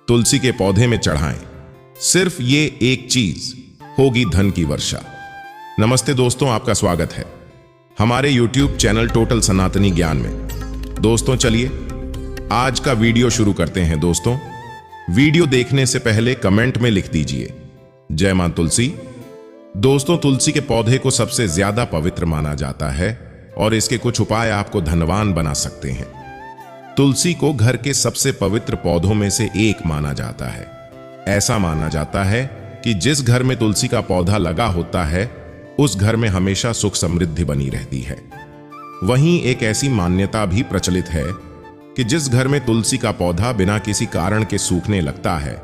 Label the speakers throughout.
Speaker 1: तुलसी के पौधे में चढ़ाएं। सिर्फ ये एक चीज, होगी धन की वर्षा। नमस्ते दोस्तों, आपका स्वागत है हमारे YouTube चैनल टोटल सनातनी ज्ञान में। दोस्तों चलिए आज का वीडियो शुरू करते हैं। दोस्तों वीडियो देखने से पहले कमेंट में लिख दीजिए जय मां तुलसी। दोस्तों तुलसी के पौधे को सबसे ज्यादा पवित्र माना जाता है और इसके कुछ उपाय आपको धनवान बना सकते हैं। तुलसी को घर के सबसे पवित्र पौधों में से एक माना जाता है। ऐसा माना जाता है कि जिस घर में तुलसी का पौधा लगा होता है उस घर में हमेशा सुख समृद्धि बनी रहती है। वहीं एक ऐसी मान्यता भी प्रचलित है कि जिस घर में तुलसी का पौधा बिना किसी कारण के सूखने लगता है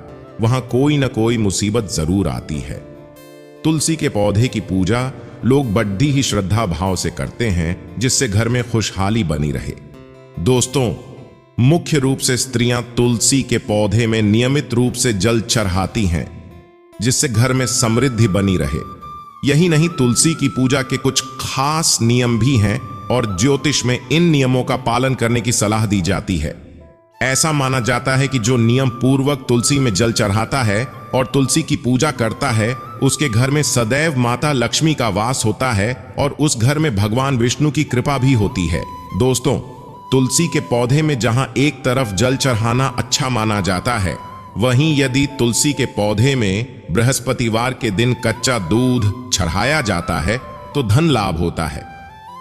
Speaker 1: वहां कोई न कोई मुसीबत जरूर आती है। तुलसी के पौधे की पूजा लोग बड़ी ही श्रद्धा भाव से करते हैं जिससे घर में खुशहाली बनी रहे। दोस्तों मुख्य रूप से स्त्रियां तुलसी के पौधे में नियमित रूप से जल चढ़ाती हैं जिससे घर में समृद्धि बनी रहे। यही नहीं, तुलसी की पूजा के कुछ खास नियम भी हैं और ज्योतिष में इन नियमों का पालन करने की सलाह दी जाती है। ऐसा माना जाता है कि जो नियम पूर्वक तुलसी में जल चढ़ाता है और तुलसी की पूजा करता है उसके घर में सदैव माता लक्ष्मी का वास होता है और उस घर में भगवान विष्णु की कृपा भी होती है। दोस्तों तुलसी के पौधे में जहां एक तरफ जल चढ़ाना अच्छा माना जाता है, वहीं यदि तुलसी के पौधे में बृहस्पतिवार के दिन कच्चा दूध चढ़ाया जाता है तो धन लाभ होता है।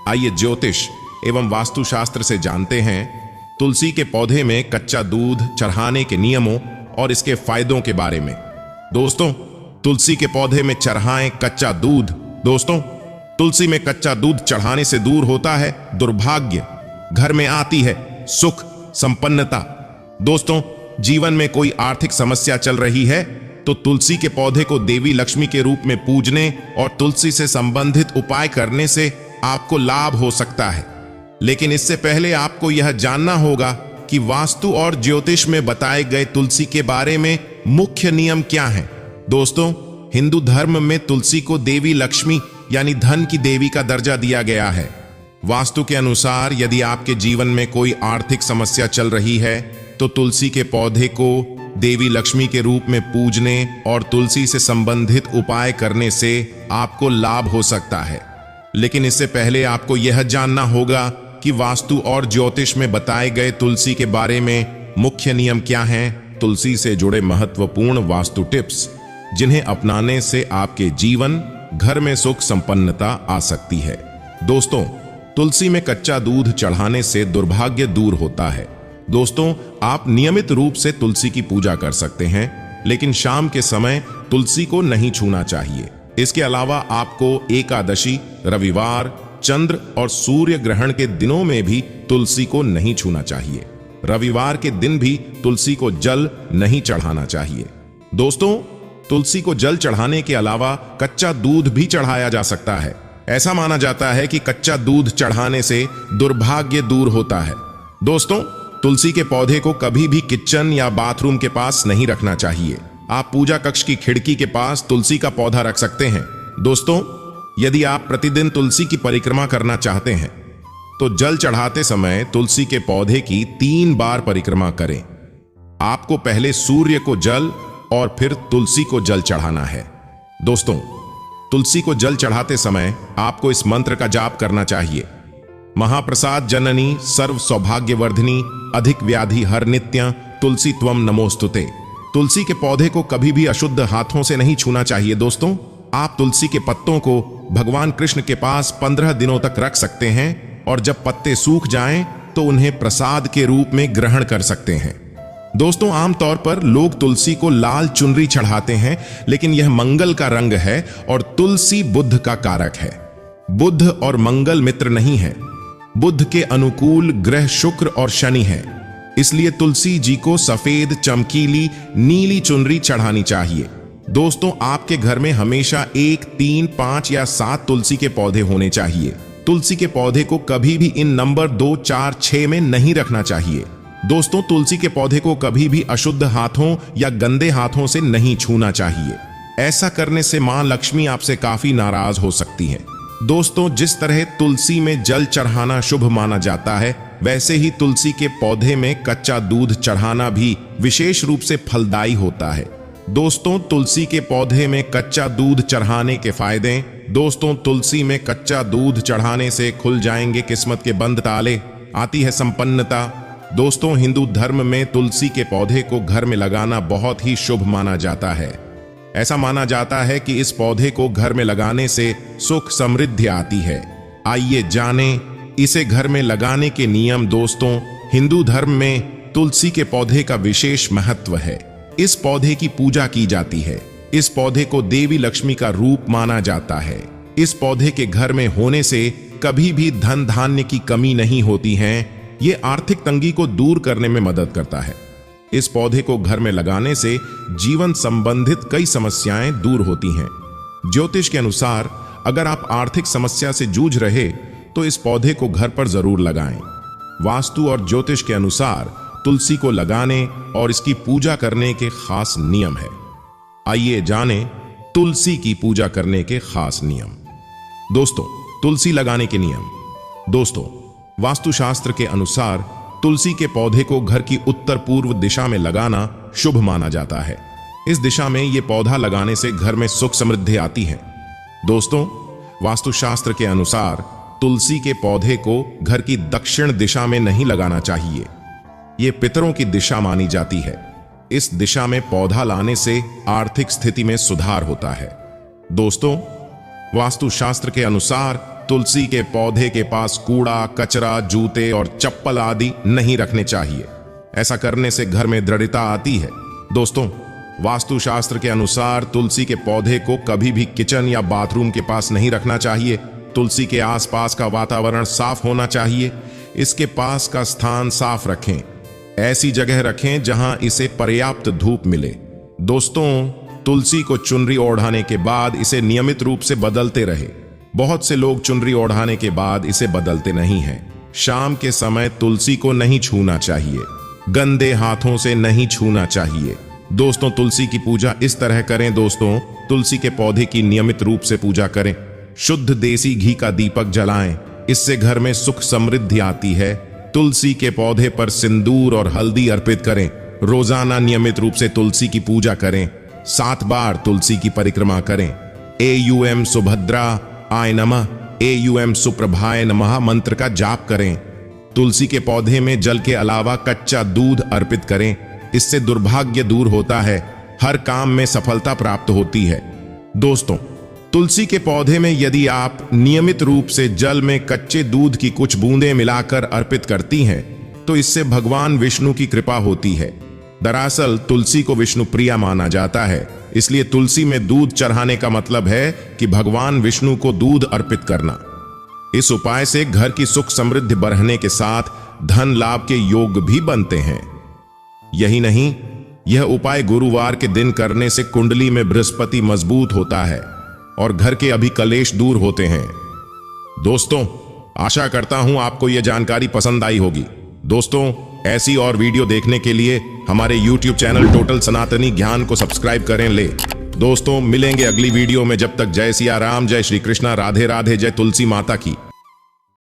Speaker 1: आइए ज्योतिष एवं वास्तुशास्त्र से जानते हैं तुलसी के पौधे में कच्चा दूध चढ़ाने के नियमों और इसके फायदों के बारे में। दोस्तों तुलसी के पौधे में चढ़ाएं कच्चा दूध। दोस्तों तुलसी में कच्चा दूध चढ़ाने से दूर होता है दुर्भाग्य, घर में आती है सुख संपन्नता। दोस्तों जीवन में कोई आर्थिक समस्या चल रही है तो तुलसी के पौधे को देवी लक्ष्मी के रूप में पूजने और तुलसी से संबंधित उपाय करने से आपको लाभ हो सकता है। लेकिन इससे पहले आपको यह जानना होगा कि वास्तु और ज्योतिष में बताए गए तुलसी के बारे में मुख्य नियम क्या हैं। दोस्तों हिंदू धर्म में तुलसी को देवी लक्ष्मी यानी धन की देवी का दर्जा दिया गया है। वास्तु के अनुसार यदि आपके जीवन में कोई आर्थिक समस्या चल रही है तो तुलसी के पौधे को देवी लक्ष्मी के रूप में पूजने और तुलसी से संबंधित उपाय करने से आपको लाभ हो सकता है। लेकिन इससे पहले आपको यह जानना होगा कि वास्तु और ज्योतिष में बताए गए तुलसी के बारे में मुख्य नियम क्या हैं। तुलसी से जुड़े महत्वपूर्ण वास्तु टिप्स जिन्हें अपनाने से आपके जीवन घर में सुख संपन्नता आ सकती है। दोस्तों तुलसी में कच्चा दूध चढ़ाने से दुर्भाग्य दूर होता है। दोस्तों आप नियमित रूप से तुलसी की पूजा कर सकते हैं, लेकिन शाम के समय तुलसी को नहीं छूना चाहिए। इसके अलावा आपको एकादशी, रविवार, चंद्र और सूर्य ग्रहण के दिनों में भी तुलसी को नहीं छूना चाहिए। रविवार के दिन भी तुलसी को जल नहीं चढ़ाना चाहिए। दोस्तों तुलसी को जल चढ़ाने के अलावा कच्चा दूध भी चढ़ाया जा सकता है। ऐसा माना जाता है कि कच्चा दूध चढ़ाने से दुर्भाग्य दूर होता है। दोस्तों तुलसी के पौधे को कभी भी किचन या बाथरूम के पास नहीं रखना चाहिए। आप पूजा कक्ष की खिड़की के पास तुलसी का पौधा रख सकते हैं। दोस्तों यदि आप प्रतिदिन तुलसी की परिक्रमा करना चाहते हैं तो जल चढ़ाते समय तुलसी के पौधे की 3 बार परिक्रमा करें। आपको पहले सूर्य को जल और फिर तुलसी को जल चढ़ाना है। दोस्तों तुलसी को जल चढ़ाते समय आपको इस मंत्र का जाप करना चाहिए। महाप्रसाद जननी सर्व सौभाग्यवर्धिनी अधिक व्याधि हर नित्य तुलसी त्वम नमोस्तुते। तुलसी के पौधे को कभी भी अशुद्ध हाथों से नहीं छूना चाहिए। दोस्तों आप तुलसी के पत्तों को भगवान कृष्ण के पास 15 दिनों तक रख सकते हैं और जब पत्ते सूख जाएं तो उन्हें प्रसाद के रूप में ग्रहण कर सकते हैं। दोस्तों आमतौर पर लोग तुलसी को लाल चुनरी चढ़ाते हैं, लेकिन यह मंगल का रंग है और तुलसी बुध का कारक है। बुध और मंगल मित्र नहीं है। बुध के अनुकूल ग्रह शुक्र और शनि है। इसलिए तुलसी जी को सफेद चमकीली नीली चुनरी चढ़ानी चाहिए। दोस्तों आपके घर में हमेशा 1, 3, 5 या 7 तुलसी के पौधे होने चाहिए। तुलसी के पौधे को कभी भी इन नंबर 2, 4, 6 में नहीं रखना चाहिए। दोस्तों तुलसी के पौधे को कभी भी अशुद्ध हाथों या गंदे हाथों से नहीं छूना चाहिए। ऐसा करने से मां लक्ष्मी आपसे काफी नाराज हो सकती है। दोस्तों, जिस तरह तुलसी में जल चढ़ाना शुभ माना जाता है, वैसे ही तुलसी के पौधे में कच्चा दूध चढ़ाना भी विशेष रूप से फलदायी होता है। दोस्तों, तुलसी के पौधे में कच्चा दूध चढ़ाने के फायदे। दोस्तों, तुलसी में कच्चा दूध चढ़ाने से खुल जाएंगे किस्मत के बंद ताले, आती है संपन्नता। दोस्तों, हिंदू धर्म में तुलसी के पौधे को घर में लगाना बहुत ही शुभ माना जाता है। ऐसा माना जाता है कि इस पौधे को घर में लगाने से सुख समृद्धि आती है। आइए जानें इसे घर में लगाने के नियम। दोस्तों, हिंदू धर्म में तुलसी के पौधे का विशेष महत्व है। इस पौधे की पूजा की जाती है। इस पौधे को देवी लक्ष्मी का रूप माना जाता है। इस पौधे के घर में होने से कभी भी धन धान्य की कमी नहीं होती है। ये आर्थिक तंगी को दूर करने में मदद करता है। इस पौधे को घर में लगाने से जीवन संबंधित कई समस्याएं दूर होती हैं। ज्योतिष के अनुसार अगर आप आर्थिक समस्या से जूझ रहे तो इस पौधे को घर पर जरूर लगाएं। वास्तु और ज्योतिष के अनुसार तुलसी को लगाने और इसकी पूजा करने के खास नियम है। आइए जानें तुलसी की पूजा करने के खास नियम। दोस्तों, तुलसी लगाने के नियम। दोस्तों, वास्तुशास्त्र के अनुसार तुलसी के पौधे को घर की उत्तर पूर्व दिशा में लगाना शुभ माना जाता है। इस दिशा में यह पौधा लगाने से घर में सुख समृद्धि आती है। दोस्तों, वास्तुशास्त्र के अनुसार तुलसी के पौधे को घर की दक्षिण दिशा में नहीं लगाना चाहिए। यह पितरों की दिशा मानी जाती है। इस दिशा में पौधा लाने से आर्थिक स्थिति में सुधार होता है। दोस्तों, वास्तुशास्त्र के अनुसार तुलसी के पौधे के पास कूड़ा, कचरा, जूते और चप्पल आदि नहीं रखने चाहिए। ऐसा करने से घर में दृढ़ता आती है। दोस्तों, वास्तुशास्त्र के अनुसार तुलसी के पौधे को कभी भी किचन या बाथरूम के पास नहीं रखना चाहिए। तुलसी के आसपास का वातावरण साफ होना चाहिए। इसके पास का स्थान साफ रखें। ऐसी जगह रखें जहां इसे पर्याप्त धूप मिले। दोस्तों, तुलसी को चुनरी ओढ़ाने के बाद इसे नियमित रूप से बदलते रहे। बहुत से लोग चुनरी ओढ़ाने के बाद इसे बदलते नहीं हैं। शाम के समय तुलसी को नहीं छूना चाहिए। गंदे हाथों से नहीं छूना चाहिए। दोस्तों, तुलसी की पूजा इस तरह करें। दोस्तों, तुलसी के पौधे की नियमित रूप से पूजा करें। शुद्ध देसी घी का दीपक जलाएं। इससे घर में सुख समृद्धि आती है। तुलसी के पौधे पर सिंदूर और हल्दी अर्पित करें। रोजाना नियमित रूप से तुलसी की पूजा करें। 7 बार तुलसी की परिक्रमा करें। AUM सुभद्रा आय नमः, AUM सुप्रभाय नमः मंत्र का जाप करें। तुलसी के पौधे में जल के अलावा कच्चा दूध अर्पित करें। इससे दुर्भाग्य दूर होता है। हर काम में सफलता प्राप्त होती है। दोस्तों, तुलसी के पौधे में यदि आप नियमित रूप से जल में कच्चे दूध की कुछ बूंदें मिलाकर अर्पित करती हैं तो इससे भगवान विष्णु की कृपा होती है। दरअसल तुलसी को विष्णु प्रिया माना जाता है, इसलिए तुलसी में दूध चढ़ाने का मतलब है कि भगवान विष्णु को दूध अर्पित करना। इस उपाय से घर की सुख समृद्धि बढ़ने के साथ धन लाभ के योग भी बनते हैं। यही नहीं, यह उपाय गुरुवार के दिन करने से कुंडली में बृहस्पति मजबूत होता है और घर के अभिकलेश दूर होते हैं। दोस्तों, आशा करता हूं आपको यह जानकारी पसंद आई होगी। दोस्तों, ऐसी और वीडियो देखने के लिए हमारे YouTube चैनल टोटल सनातनी ज्ञान को सब्सक्राइब करें ले। दोस्तों, मिलेंगे अगली वीडियो में। जब तक जय सिया राम, जय श्री कृष्णा, राधे राधे, जय तुलसी माता की।